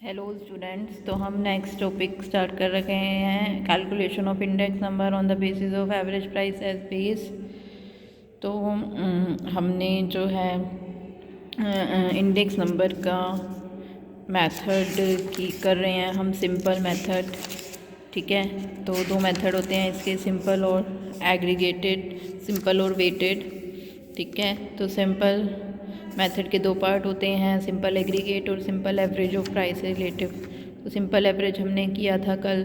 Hello students, तो हम next topic start कर रखे हैं calculation of index number on the basis of average price as base. तो हमने जो है इंडेक्स नंबर का मेथड की कर रहे हैं हम सिंपल मेथड। ठीक है, तो दो मेथड होते हैं इसके, सिंपल और एग्रीगेटेड, सिंपल और वेटेड। ठीक है, तो सिंपल मेथड के दो पार्ट होते हैं, सिंपल एग्रीगेट और simple average of price relative. तो सिंपल एवरेज हमने किया था कल।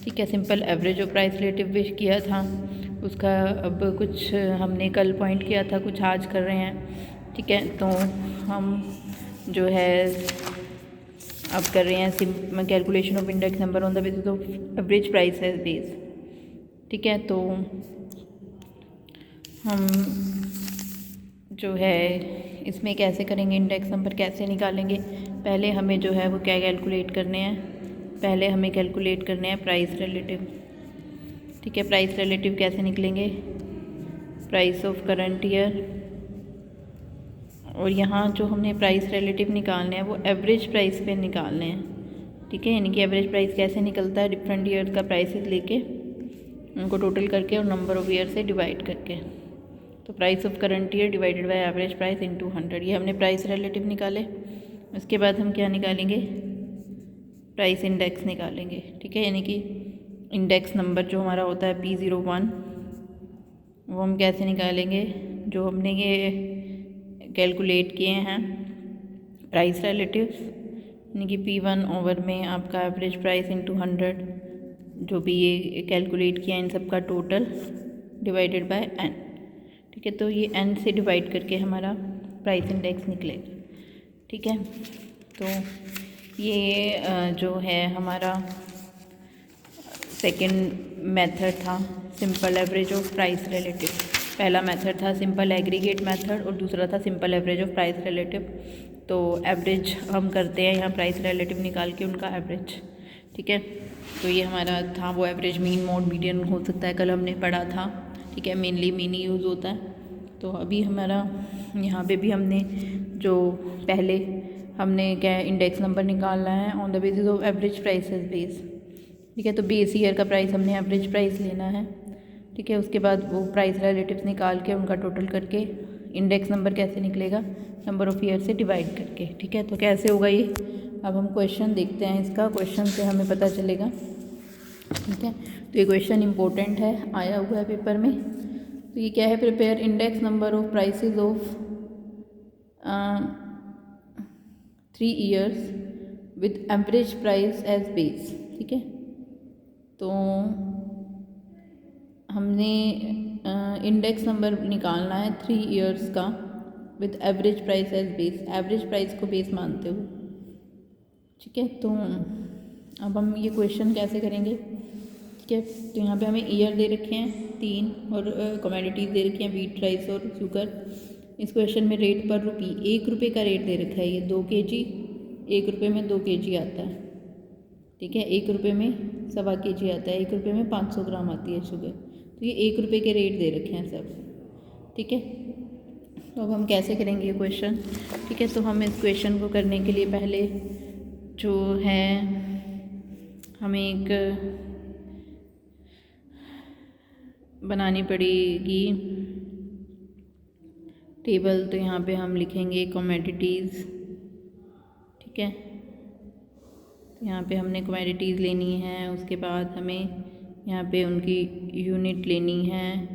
ठीक है, simple average of price relative भी किया था, उसका अब कुछ हमने कल पॉइंट किया था, कुछ आज कर रहे हैं। ठीक है, तो हम जो है अब कर रहे हैं calculation of index number on the basis of average price as base. ठीक है, तो हम जो है इसमें कैसे करेंगे, इंडेक्स नंबर कैसे निकालेंगे। पहले हमें जो है वो क्या कैलकुलेट करने हैं, पहले हमें कैलकुलेट करने हैं प्राइस रिलेटिव। ठीक है, प्राइस रिलेटिव कैसे निकलेंगे, प्राइस ऑफ करंट ईयर, और यहाँ जो हमने प्राइस रिलेटिव निकालने हैं वो एवरेज प्राइस पे निकालने हैं। ठीक है, यानी कि एवरेज प्राइस कैसे निकलता है, डिफरेंट ईयर का प्राइसेस लेके उनको टोटल करके और नंबर ऑफ ईयर से डिवाइड करके। तो price of current year divided by average price into 100, ये हमने प्राइस रिलेटिव निकाले। उसके बाद हम क्या निकालेंगे, प्राइस इंडेक्स निकालेंगे। ठीक है, यानी कि इंडेक्स नंबर जो हमारा होता है P01, वो हम कैसे निकालेंगे, जो हमने ये कैलकुलेट किए हैं प्राइस रिलेटिव्स, यानी कि P1 ओवर में आपका एवरेज प्राइस इनटू 100, जो भी ये कैलकुलेट किया इन सब का टोटल डिवाइडेड बाय n। ठीक है, तो ये n से डिवाइड करके हमारा प्राइस इंडेक्स निकलेगा। ठीक है, तो ये जो है हमारा सेकंड मेथड था simple average of price relative. पहला मेथड था सिंपल एग्रीगेट मेथड और दूसरा था simple average of price relative. तो एवरेज हम करते हैं यहाँ प्राइस रिलेटिव निकाल के उनका एवरेज। ठीक है, तो ये हमारा था वो एवरेज, मीन, मोड, मीडियन हो सकता है, कल हमने पढ़ा था। ठीक है, मेनली मीन ही यूज़ होता है। तो अभी हमारा यहाँ पे भी हमने जो पहले हमने क्या इंडेक्स नंबर निकालना है on the basis of average price as base. ठीक है, तो बेस ईयर का प्राइस हमने एवरेज प्राइस लेना है। ठीक है, उसके बाद वो प्राइस रिलेटिव्स निकाल के उनका टोटल करके इंडेक्स नंबर कैसे निकलेगा, नंबर ऑफ़ ईयर से डिवाइड करके। ठीक है, तो कैसे होगा ये, अब हम क्वेश्चन देखते हैं इसका, क्वेश्चन से हमें पता चलेगा। ठीक है, तो ये क्वेश्चन इंपॉर्टेंट है, आया हुआ है पेपर में। तो ये क्या है, prepare index number of prices of 3 years with average price as base. ठीक है, तो हमने इंडेक्स नंबर निकालना है 3 ईयर्स का with average price as base, average price को बेस मानते हुए। ठीक है, तो अब हम ये क्वेश्चन कैसे करेंगे। ठीक है, तो यहाँ पे हमें ईयर दे रखे हैं 3 और कमोडिटीज़ दे रखी हैं, व्हीट, राइस और शुगर। इस क्वेश्चन में रेट पर रुपी, 1 रुपये का रेट दे रखा है। ये 2 kg, 1 रुपये में 2 kg आता है। ठीक है, 1 रुपये में 1.25 kg आता है, 1 रुपये में 500 ग्राम आती है शुगर। तो ये 1 रुपये के रेट दे रखे हैं सब। ठीक है, तो अब हम कैसे करेंगे ये क्वेश्चन। ठीक है, तो हम इस क्वेश्चन को करने के लिए पहले जो है हमें एक बनानी पड़ेगी टेबल। तो यहाँ पे हम लिखेंगे कमोडिटीज़। ठीक है, तो यहाँ पे हमने कमोडिटीज़ लेनी है, उसके बाद हमें यहाँ पे उनकी यूनिट लेनी है।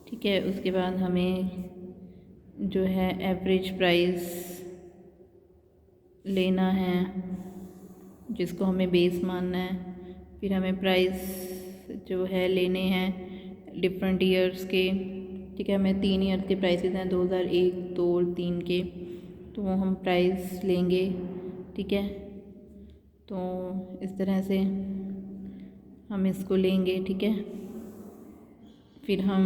ठीक है, उसके बाद हमें जो है एवरेज प्राइस लेना है जिसको हमें बेस मानना है। फिर हमें प्राइस जो है लेने हैं डिफरेंट ईयर्स के। ठीक है, हमें 3 ईयर के प्राइसेस हैं, 2001, 2 और 3 के, तो वो हम प्राइस लेंगे। ठीक है, तो इस तरह से हम इसको लेंगे। ठीक है, फिर हम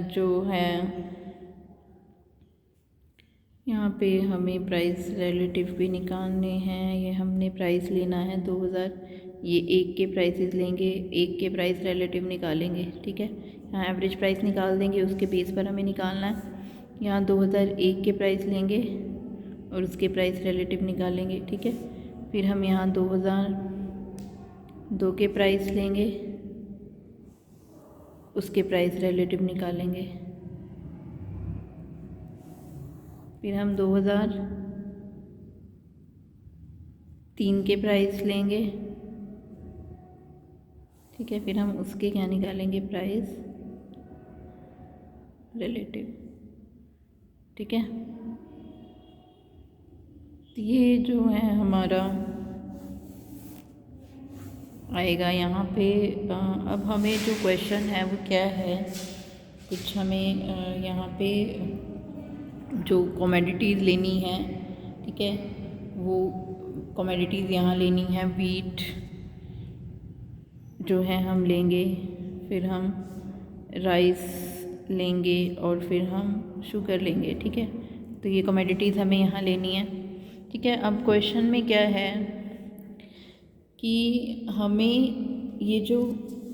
जो है यहाँ पे हमें प्राइस रिलेटिव भी निकालने हैं। ये हमने प्राइस लेना है 2000, ये 1 के प्राइसेस लेंगे, 1 के प्राइस रिलेटिव निकालेंगे। ठीक है, यहाँ एवरेज प्राइस निकाल देंगे, उसके बेस पर हमें निकालना है। यहाँ 2001 के प्राइस लेंगे और उसके प्राइस रिलेटिव निकालेंगे, ठीक है। फिर हम यहाँ 2002 के प्राइस लेंगे, उसके प्राइस रिलेटिव निकालेंगे। फिर हम 2003 के प्राइस लेंगे, ठीक है। फिर हम उसके क्या निकालेंगे, प्राइस रिलेटिव, ठीक है। ये जो है हमारा आएगा यहाँ पे। अब हमें जो क्वेश्चन है वो क्या है, कुछ हमें यहाँ पे जो कमोडिटीज़ लेनी है, ठीक है, वो कमोडिटीज़ यहाँ लेनी है। वीट जो है हम लेंगे, फिर हम राइस लेंगे और फिर हम शुगर लेंगे, ठीक है। तो ये कमोडिटीज़ हमें यहाँ लेनी है, ठीक है। अब क्वेश्चन में क्या है कि हमें ये जो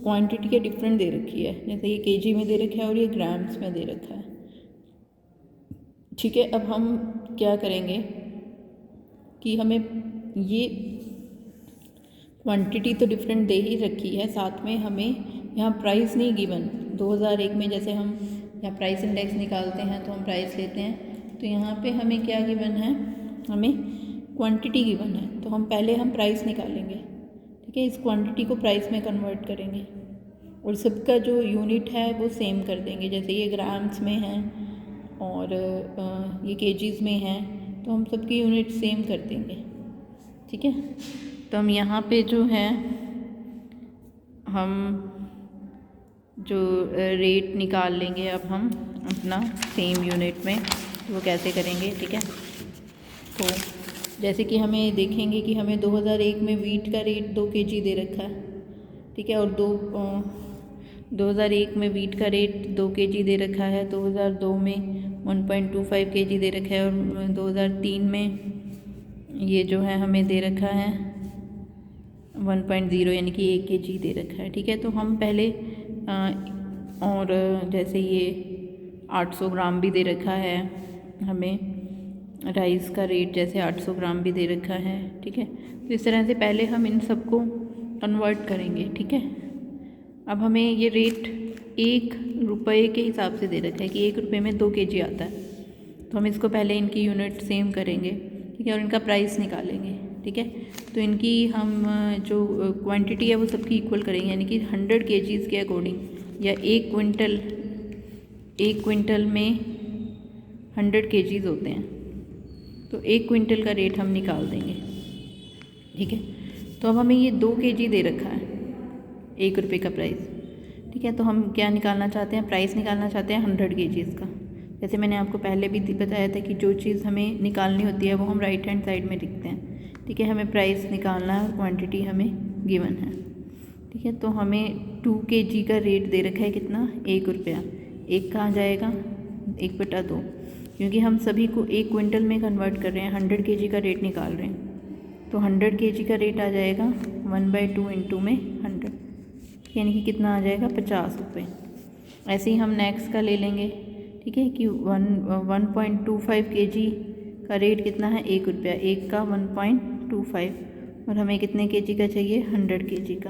क्वांटिटी है डिफरेंट दे रखी है, जैसे ये केजी में दे रखा है और ये ग्राम्स में दे रखा है, ठीक है। अब हम क्या करेंगे कि हमें ये क्वांटिटी तो डिफरेंट दे ही रखी है, साथ में हमें यहाँ प्राइस नहीं गिवन। 2001 में जैसे हम यहाँ प्राइस इंडेक्स निकालते हैं तो हम प्राइस लेते हैं, तो यहाँ पे हमें क्या गिवन है, हमें क्वांटिटी गिवन है। तो हम पहले प्राइस निकालेंगे, ठीक है। इस क्वांटिटी को प्राइस में कन्वर्ट करेंगे और सबका जो यूनिट है वो सेम कर देंगे। जैसे ये ग्राम्स में है और ये केजीज़ में है, तो हम सबकी यूनिट सेम कर देंगे, ठीक है। तो हम यहाँ पे जो है हम जो रेट निकाल लेंगे अब हम अपना सेम यूनिट में, तो वो कैसे करेंगे, ठीक है। तो जैसे कि हमें देखेंगे कि हमें 2001 में वीट का रेट 2 केजी दे रखा है, ठीक है, और 2001 में वीट का रेट 2 केजी दे रखा है, 2002 में 1.25 केजी दे रखा है और 2003 में ये जो है हमें दे रखा है 1.0 यानी कि 1 केजी दे रखा है, ठीक है। तो हम पहले और जैसे ये 800 ग्राम भी दे रखा है हमें, राइस का रेट जैसे 800 ग्राम भी दे रखा है, ठीक है। तो इस तरह से पहले हम इन सबको कन्वर्ट करेंगे, ठीक है। अब हमें ये रेट 1 रुपये के हिसाब से दे रखा है कि 1 रुपये में 2 केजी आता है, तो हम इसको पहले इनकी यूनिट सेम करेंगे, ठीक है, और इनका प्राइस निकालेंगे, ठीक है। तो इनकी हम जो क्वांटिटी है वो सबकी इक्वल करेंगे, यानी कि 100 केजीज़ के अकॉर्डिंग, या 1 क्विंटल में 100 केजीज़ होते हैं, तो 1 क्विंटल का रेट हम निकाल देंगे, ठीक है। तो अब हमें ये 2 केजी दे रखा है, 1 रुपये का प्राइस, ठीक है। तो हम क्या निकालना चाहते हैं, प्राइस निकालना चाहते हैं 100 केजीज़ का। जैसे मैंने आपको पहले भी बताया था कि जो चीज़ हमें निकालनी होती है वो हम राइट हैंड साइड में लिखते हैं, ठीक है। हमें प्राइस निकालना है और क्वांटिटी हमें गिवन है, ठीक है। तो हमें 2 केजी का रेट दे रखा है कितना, 1 रुपया। 1 कहाँ जाएगा, 1/2, क्योंकि हम सभी को 1 क्विंटल में कन्वर्ट कर रहे हैं, 100 केजी का रेट निकाल रहे हैं, तो 100 केजी का रेट आ जाएगा 1/2 इंटू में 100, यानी कि कितना आ जाएगा, 50 रुपये। ऐसे ही हम नेक्स्ट का ले लेंगे, ठीक है, कि 1.25 केजी का रेट कितना है, 1 रुपया। 1 का 1.25, और हमें कितने केजी का चाहिए, 100 केजी का।